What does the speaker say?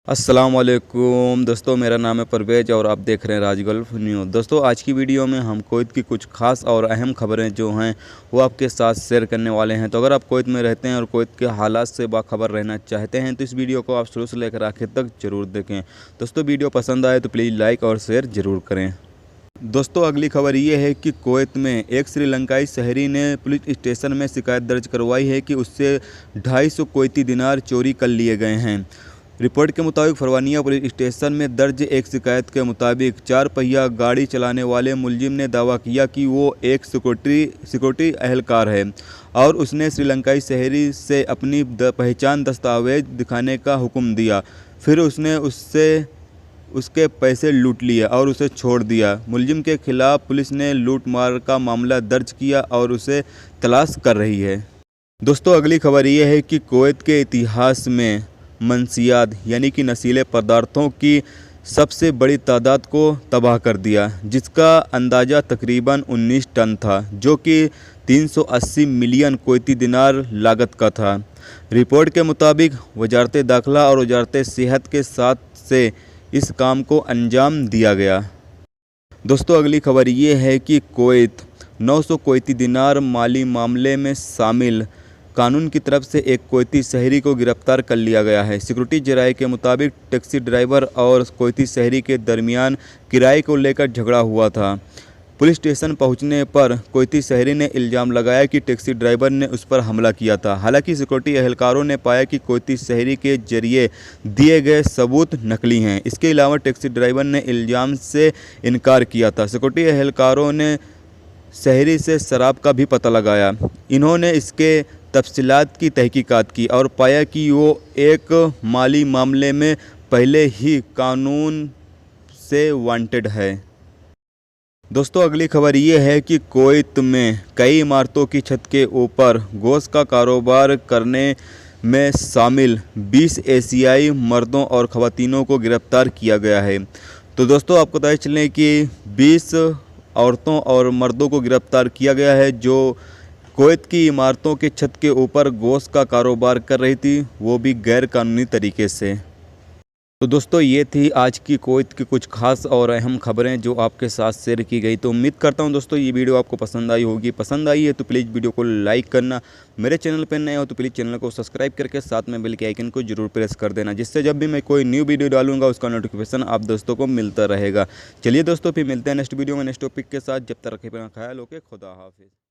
अस्सलाम वालेकुम दोस्तों, मेरा नाम है परवेज और आप देख रहे हैं राज गल्फ न्यूज़। दोस्तों, आज की वीडियो में हम कुवैत की कुछ खास और अहम खबरें जो हैं वो आपके साथ शेयर करने वाले हैं। तो अगर आप कुवैत में रहते हैं और कुवैत के हालात से बाखबर रहना चाहते हैं तो इस वीडियो को आप शुरू से लेकर आखिर तक ज़रूर देखें। दोस्तों, वीडियो पसंद आए तो प्लीज़ लाइक और शेयर ज़रूर करें। दोस्तों, अगली खबर ये है कि कुवैत में एक श्रीलंकाई शहरी ने पुलिस स्टेशन में शिकायत दर्ज करवाई है कि उससे 250 कुवैती दिनार चोरी कर लिए गए हैं। रिपोर्ट के मुताबिक फरवानिया पुलिस स्टेशन में दर्ज एक शिकायत के मुताबिक 4 पहिया गाड़ी चलाने वाले मुलजिम ने दावा किया कि वो एक सिक्योरिटी एहलकार है और उसने श्रीलंकाई शहरी से अपनी पहचान दस्तावेज दिखाने का हुक्म दिया। फिर उसने उसके पैसे लूट लिए और उसे छोड़ दिया। मुलजिम के खिलाफ पुलिस ने लूट मार का मामला दर्ज किया और उसे तलाश कर रही है। दोस्तों, अगली खबर यह है कि कुवैत के इतिहास में मंशियात यानी कि नशीले पदार्थों की सबसे बड़ी तादाद को तबाह कर दिया, जिसका अंदाज़ा तकरीबन 19 टन था, जो कि 380 मिलियन कुवैती दिनार लागत का था। रिपोर्ट के मुताबिक वजारत दाखिला और वजारत सेहत के साथ से इस काम को अंजाम दिया गया। दोस्तों, अगली खबर ये है कि कुवैत 900 कुवैती दिनार माली मामले में शामिल कानून की तरफ से एक कुवैती शहरी को गिरफ्तार कर लिया गया है। सिक्योरिटी जराये के मुताबिक टैक्सी ड्राइवर और कुवैती शहरी के दरमियान किराए को लेकर झगड़ा हुआ था। पुलिस स्टेशन पहुंचने पर कुवैती शहरी ने इल्ज़ाम लगाया कि टैक्सी ड्राइवर ने उस पर हमला किया था। हालांकि सिक्योरिटी एहलकारों ने पाया कि कुवैती शहरी के जरिए दिए गए सबूत नकली हैं। इसके अलावा टैक्सी ड्राइवर ने इल्ज़ाम से इनकार किया था। सिक्योरिटी एहलकारों ने शहरी से शराब का भी पता लगाया। इन्होंने इसके तफसीलात की तहकीकात की और पाया कि वो एक माली मामले में पहले ही कानून से वांटेड है। दोस्तों, अगली खबर ये है कि कुवैत में कई इमारतों की छत के ऊपर गोश्त का कारोबार करने में शामिल 20 एशियाई मर्दों और ख़वातीनों को गिरफ्तार किया गया है। तो दोस्तों, आपको पता चलें कि 20 औरतों और मर्दों को गिरफ्तार किया गया है जो कुवैत की इमारतों के छत के ऊपर गोश्त का कारोबार कर रही थी, वो भी गैर कानूनी तरीके से। तो दोस्तों, ये थी आज की कुवैत की कुछ खास और अहम खबरें जो आपके साथ शेयर की गई। तो उम्मीद करता हूँ दोस्तों ये वीडियो आपको पसंद आई होगी। पसंद आई है तो प्लीज़ वीडियो को लाइक करना। मेरे चैनल पर नए हो तो प्लीज़ चैनल को सब्सक्राइब करके साथ में बेल के आइकन को जरूर प्रेस कर देना, जिससे जब भी मैं कोई न्यू वीडियो डालूंगा उसका नोटिफिकेशन आप दोस्तों को मिलता रहेगा। चलिए दोस्तों, फिर मिलते हैं नेक्स्ट वीडियो में नेक्स्ट टॉपिक के साथ। जब तक रखें अपना ख्याल, ओके, खुदा हाफिज़।